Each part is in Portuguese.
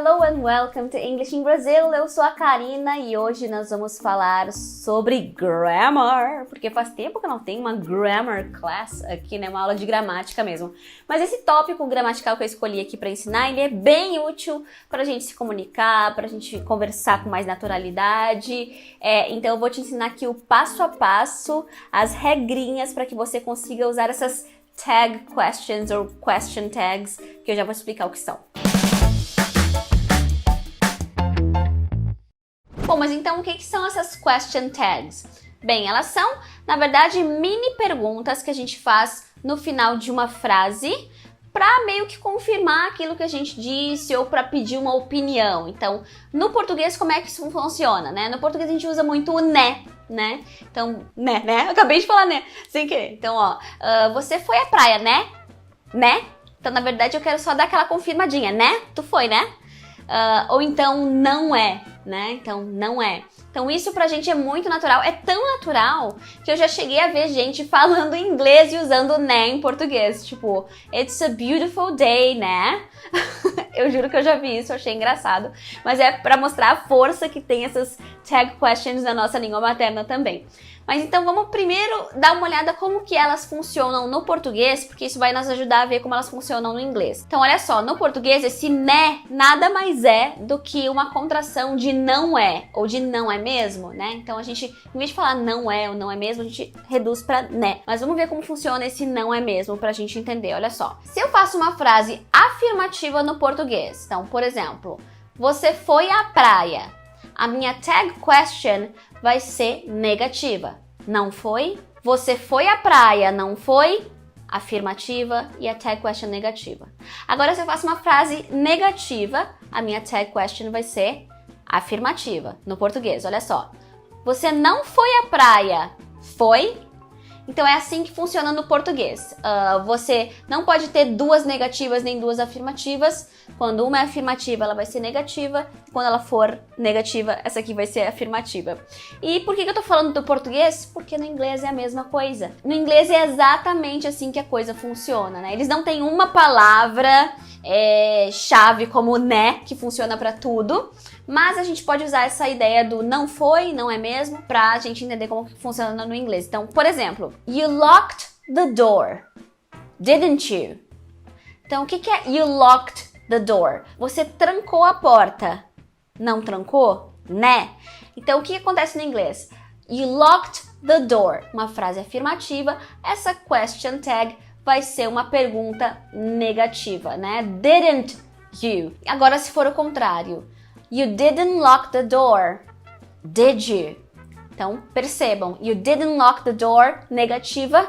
Hello and welcome to English in Brazil. Eu sou a Karina e hoje nós vamos falar sobre grammar, porque faz tempo que eu não tenho uma grammar class aqui, né? Uma aula de gramática mesmo. Mas esse tópico gramatical que eu escolhi aqui para ensinar, ele é bem útil para a gente se comunicar, para a gente conversar com mais naturalidade. Então eu vou te ensinar aqui o passo a passo, as regrinhas para que você consiga usar essas tag questions ou question tags, que eu já vou explicar o que são. Bom, mas então o que são essas question tags? Bem, elas são, na verdade, mini perguntas que a gente faz no final de uma frase para meio que confirmar aquilo que a gente disse ou para pedir uma opinião. Então, no português, como é que isso funciona, né? No português a gente usa muito o né? Então, né? Eu acabei de falar né, sem querer. Então, você foi à praia, né? Né? Então, na verdade, eu quero só dar aquela confirmadinha, né? Tu foi, né? Ou então, não é, né? Então, não é. Então, isso pra gente é muito natural. É tão natural que eu já cheguei a ver gente falando inglês e usando né em português. Tipo, it's a beautiful day, né? Eu juro que eu já vi isso, achei engraçado. Mas é pra mostrar a força que tem essas tag questions na nossa língua materna também. Mas então vamos primeiro dar uma olhada como que elas funcionam no português, porque isso vai nos ajudar a ver como elas funcionam no inglês. Então olha só, no português esse né nada mais é do que uma contração de não é, ou de não é mesmo, né? Então a gente, em vez de falar não é ou não é mesmo, a gente reduz pra né. Mas vamos ver como funciona esse não é mesmo pra gente entender, olha só. Se eu faço uma frase afirmativa no português, então, por exemplo, você foi à praia, a minha tag question vai ser negativa. Não foi? Você foi à praia, não foi? Afirmativa e a tag question negativa. Agora, se eu faço uma frase negativa, a minha tag question vai ser afirmativa. No português, olha só. Você não foi à praia, foi? Então é assim que funciona no português. Você não pode ter duas negativas nem duas afirmativas. Quando uma é afirmativa, ela vai ser negativa. Quando ela for negativa, essa aqui vai ser afirmativa. E por que eu tô falando do português? Porque no inglês é a mesma coisa. No inglês é exatamente assim que a coisa funciona, né? Eles não têm uma palavra chave como né, que funciona para tudo. Mas a gente pode usar essa ideia do não foi, não é mesmo, pra gente entender como funciona no inglês. Então, por exemplo, you locked the door, didn't you? Então, o que é you locked the door? Você trancou a porta. Não trancou? Né? Então, o que acontece no inglês? You locked the door. Uma frase afirmativa. Essa question tag vai ser uma pergunta negativa, né? Didn't you? Agora, se for o contrário. You didn't lock the door, did you? Então, percebam. You didn't lock the door, negativa.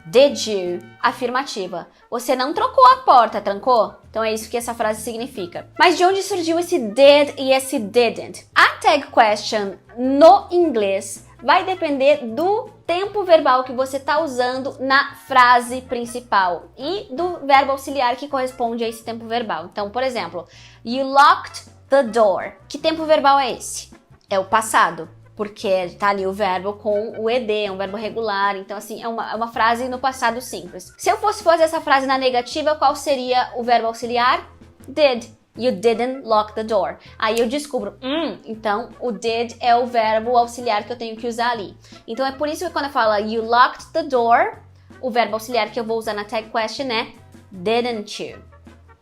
Did you? Afirmativa. Você não trancou a porta, trancou? Então é isso que essa frase significa. Mas de onde surgiu esse did e esse didn't? A tag question no inglês vai depender do tempo verbal que você está usando na frase principal e do verbo auxiliar que corresponde a esse tempo verbal. Então, por exemplo, you locked the door. Que tempo verbal é esse? É o passado, porque tá ali o verbo com o ed, é um verbo regular, então assim, é uma frase no passado simples. Se eu fosse fazer essa frase na negativa, qual seria o verbo auxiliar? Did. You didn't lock the door. Aí eu descubro, então o did é o verbo auxiliar que eu tenho que usar ali. Então é por isso que quando eu falo you locked the door, o verbo auxiliar que eu vou usar na tag question é didn't you.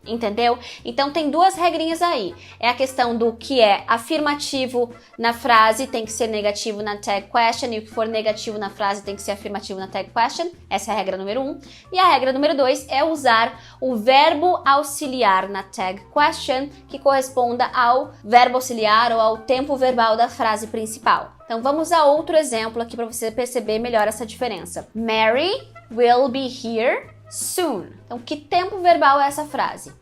Entendeu? Então tem duas regrinhas aí. É a questão do que é afirmativo na frase tem que ser negativo na tag question, e o que for negativo na frase tem que ser afirmativo na tag question. Essa é a regra número 1. E a regra número 2 é usar o verbo auxiliar na tag question que corresponda ao verbo auxiliar ou ao tempo verbal da frase principal. Então vamos a outro exemplo aqui para você perceber melhor essa diferença. Mary will be here soon. Então, que tempo verbal é essa frase?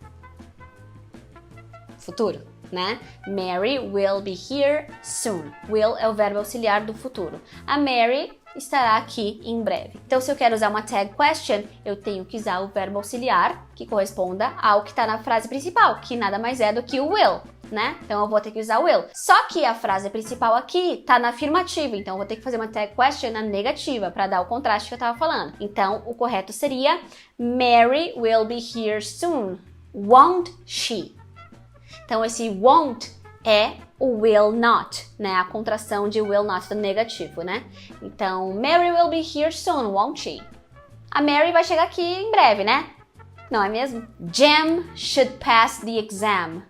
Futuro, né? Mary will be here soon. Will é o verbo auxiliar do futuro. A Mary estará aqui em breve. Então, se eu quero usar uma tag question, eu tenho que usar o verbo auxiliar que corresponda ao que está na frase principal, que nada mais é do que o will, né? Então, eu vou ter que usar will. Só que a frase principal aqui está na afirmativa, então eu vou ter que fazer uma tag question na negativa para dar o contraste que eu estava falando. Então, o correto seria Mary will be here soon, won't she? Então, esse won't é o will not, né? A contração de will not do negativo, né? Então, Mary will be here soon, won't she? A Mary vai chegar aqui em breve, né? Não é mesmo? Jim should pass the exam.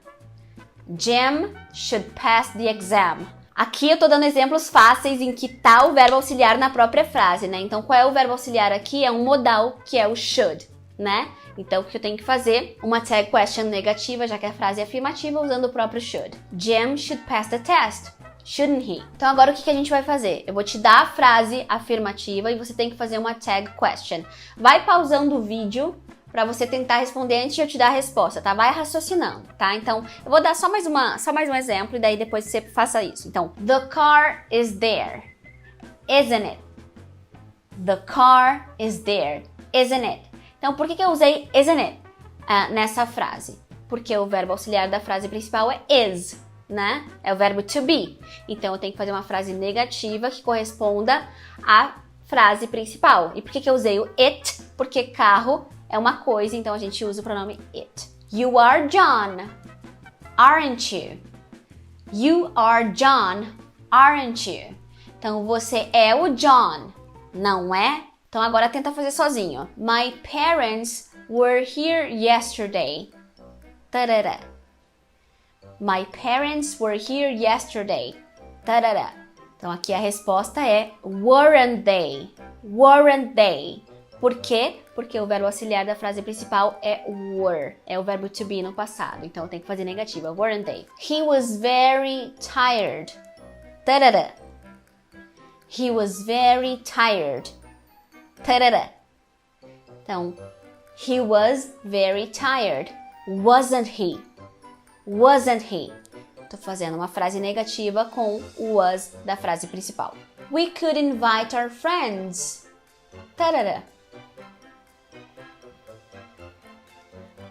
Jim should pass the exam. Aqui eu tô dando exemplos fáceis em que tá o verbo auxiliar na própria frase, né? Então, qual é o verbo auxiliar aqui? É um modal, que é o should, né? Então, o que eu tenho que fazer? Uma tag question negativa, já que a frase é afirmativa, usando o próprio should. Jim should pass the test. Shouldn't he? Então, agora o que a gente vai fazer? Eu vou te dar a frase afirmativa e você tem que fazer uma tag question. Vai pausando o vídeo para você tentar responder antes de eu te dar a resposta, tá? Vai raciocinando, tá? Então, eu vou dar só mais um exemplo e daí depois você faça isso. Então, the car is there, isn't it? The car is there, isn't it? Então, por que eu usei isn't it nessa frase? Porque o verbo auxiliar da frase principal é is, né? É o verbo to be. Então, eu tenho que fazer uma frase negativa que corresponda à frase principal. E por que eu usei o it? Porque carro é uma coisa, então a gente usa o pronome it. You are John, aren't you? You are John, aren't you? Então, você é o John, não é? Então, agora tenta fazer sozinho. My parents were here yesterday. Tarará. My parents were here yesterday. Tarará. Então, aqui a resposta é weren't they? Weren't they? Por quê? Porque o verbo auxiliar da frase principal é were. É o verbo to be no passado. Então, eu tenho que fazer negativa. Weren't they? He was very tired. Tarará. He was very tired. Tarará. Então, he was very tired. Wasn't he? Wasn't he? Tô fazendo uma frase negativa com o was da frase principal. We could invite our friends. Tarará.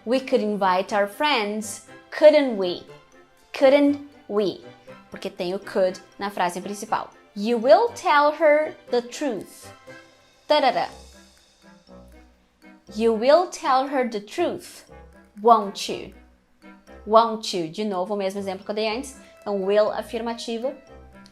We could invite our friends, couldn't we? Couldn't we? Porque tem o could na frase principal. You will tell her the truth. Tarará. You will tell her the truth, won't you? Won't you? De novo, o mesmo exemplo que eu dei antes. Então, will afirmativa.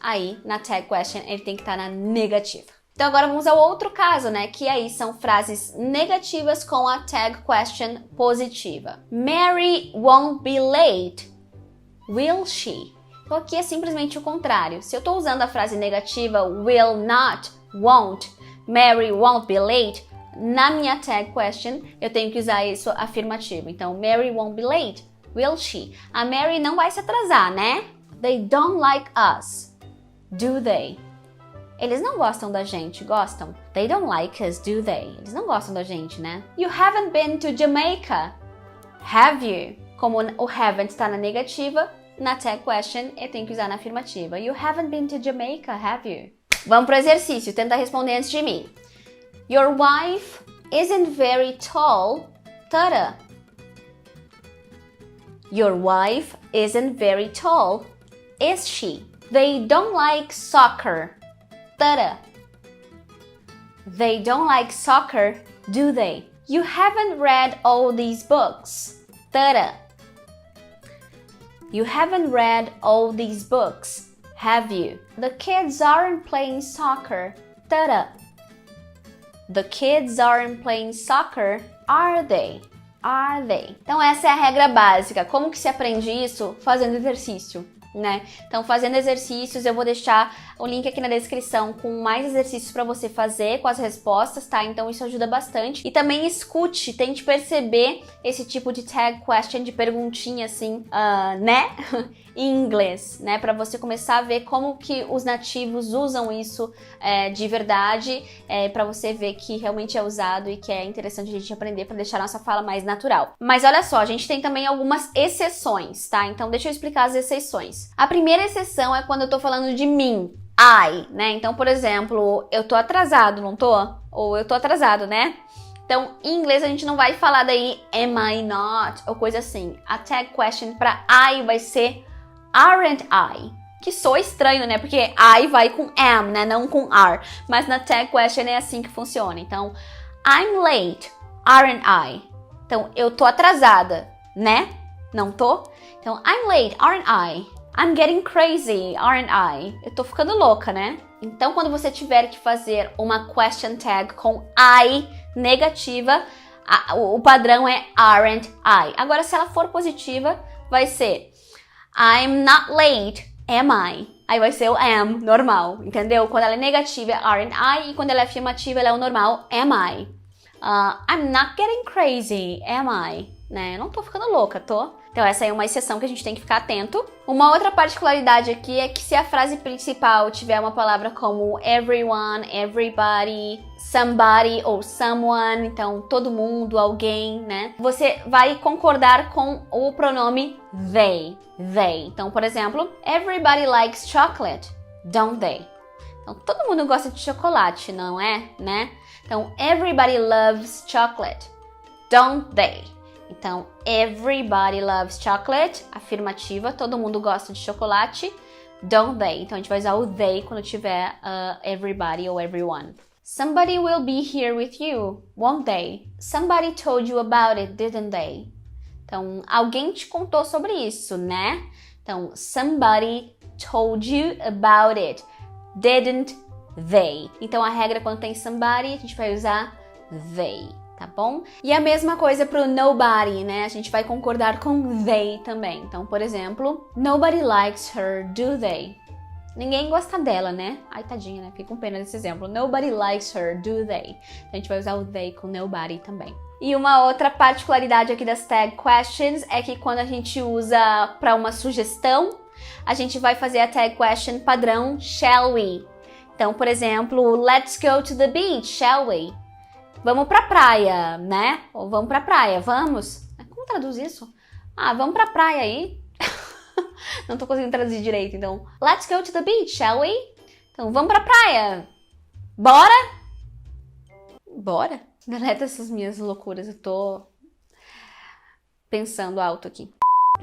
Aí, na tag question, ele tem que estar na negativa. Então, agora vamos ao outro caso, né? Que aí são frases negativas com a tag question positiva. Mary won't be late, will she? Então, aqui é simplesmente o contrário. Se eu estou usando a frase negativa will not, won't, Mary won't be late, na minha tag question, eu tenho que usar isso afirmativo. Então, Mary won't be late, will she? A Mary não vai se atrasar, né? They don't like us, do they? Eles não gostam da gente, gostam? They don't like us, do they? Eles não gostam da gente, né? You haven't been to Jamaica, have you? Como o haven't está na negativa, na tag question eu tenho que usar na afirmativa. You haven't been to Jamaica, have you? Vamos pro exercício, tenta responder antes de mim. Your wife isn't very tall, Tara. Your wife isn't very tall, is she? They don't like soccer, Tara. They don't like soccer, do they? You haven't read all these books, Tara. You haven't read all these books, have you? The kids aren't playing soccer, Tara. The kids aren't playing soccer, are they? Are they? Então essa é a regra básica. Como que se aprende isso? Fazendo exercício, né? Então fazendo exercícios, eu vou deixar o link aqui na descrição com mais exercícios para você fazer com as respostas, tá? Então isso ajuda bastante. E também escute, tente perceber esse tipo de tag question, de perguntinha assim, né? Em inglês, né? Para você começar a ver como que os nativos usam isso de verdade, para você ver que realmente é usado e que é interessante a gente aprender para deixar a nossa fala mais natural. Mas olha só, a gente tem também algumas exceções, tá? Então deixa eu explicar as exceções. A primeira exceção é quando eu tô falando de mim, I, né? Então, por exemplo, eu tô atrasado, não tô? Ou eu tô atrasado, né? Então, em inglês a gente não vai falar daí am I not ou coisa assim. A tag question para I vai ser aren't I? Que soa estranho, né? Porque I vai com am, né? Não com are. Mas na tag question é assim que funciona. Então, I'm late, aren't I? Então, eu tô atrasada, né? Não tô? Então, I'm late, aren't I? I'm getting crazy, aren't I? Eu tô ficando louca, né? Então, quando você tiver que fazer uma question tag com I negativa, o padrão é aren't I. Agora, se ela for positiva, vai ser I'm not late, am I? Aí vai ser o am, normal, entendeu? Quando ela é negativa, é aren't I, e quando ela é afirmativa, ela é o normal, am I? I'm not getting crazy, am I? Né? Eu não tô ficando louca, tô? Então essa é uma exceção que a gente tem que ficar atento. Uma outra particularidade aqui é que se a frase principal tiver uma palavra como everyone, everybody, somebody ou someone, então todo mundo, alguém, né? Você vai concordar com o pronome they. Então, por exemplo, everybody likes chocolate, don't they? Então, todo mundo gosta de chocolate, não é? Né? Então, everybody loves chocolate, don't they? Então, everybody loves chocolate, afirmativa, todo mundo gosta de chocolate, don't they? Então, a gente vai usar o they quando tiver everybody ou everyone. Somebody will be here with you, won't they? Somebody told you about it, didn't they? Então, alguém te contou sobre isso, né? Então, somebody told you about it, didn't they? Então, a regra quando tem somebody, a gente vai usar they. Tá bom? E a mesma coisa pro nobody, né? A gente vai concordar com they também. Então, por exemplo, nobody likes her, do they? Ninguém gosta dela, né? Ai, tadinha, né? Fico com pena desse exemplo. Nobody likes her, do they? Então, a gente vai usar o they com nobody também. E uma outra particularidade aqui das tag questions é que quando a gente usa para uma sugestão, a gente vai fazer a tag question padrão shall we? Então, por exemplo, let's go to the beach, shall we? Vamos pra praia, né? Ou vamos pra praia, vamos? Como traduz isso? Vamos pra praia aí. Não tô conseguindo traduzir direito, então. Let's go to the beach, shall we? Então, vamos pra praia. Bora? Bora? Deleta essas minhas loucuras, eu tô pensando alto aqui.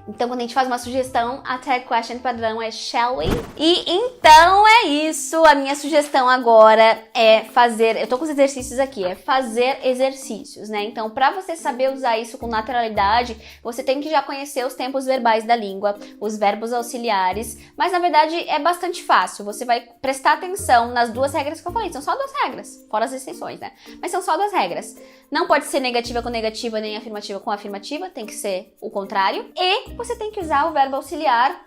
Então, quando a gente faz uma sugestão, a tag question padrão é shall we? E então é isso. A minha sugestão agora é fazer... Eu tô com os exercícios aqui. É fazer exercícios, né? Então, pra você saber usar isso com naturalidade, você tem que já conhecer os tempos verbais da língua, os verbos auxiliares. Mas, na verdade, é bastante fácil. Você vai prestar atenção nas duas regras que eu falei. São só duas regras, fora as exceções, né? Mas são só duas regras. Não pode ser negativa com negativa, nem afirmativa com afirmativa. Tem que ser o contrário. E você tem que usar o verbo auxiliar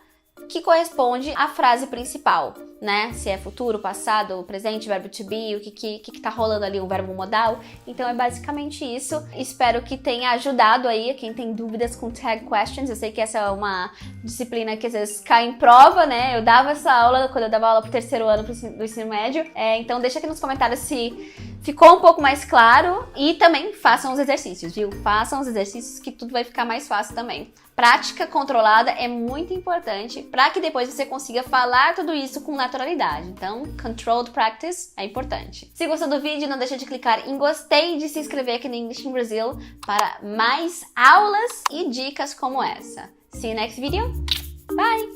que corresponde à frase principal, né? Se é futuro, passado, presente, verbo to be, o que tá rolando ali, o verbo modal. Então é basicamente isso. Espero que tenha ajudado aí a quem tem dúvidas com tag questions. Eu sei que essa é uma disciplina que às vezes cai em prova, né? Eu dava essa aula quando eu dava aula pro terceiro ano do ensino médio. Então deixa aqui nos comentários se ficou um pouco mais claro e também façam os exercícios, viu? Façam os exercícios que tudo vai ficar mais fácil também. Prática controlada é muito importante para que depois você consiga falar tudo isso com naturalidade. Então, controlled practice é importante. Se gostou do vídeo, não deixa de clicar em gostei e de se inscrever aqui no English in Brazil para mais aulas e dicas como essa. See you next video. Bye!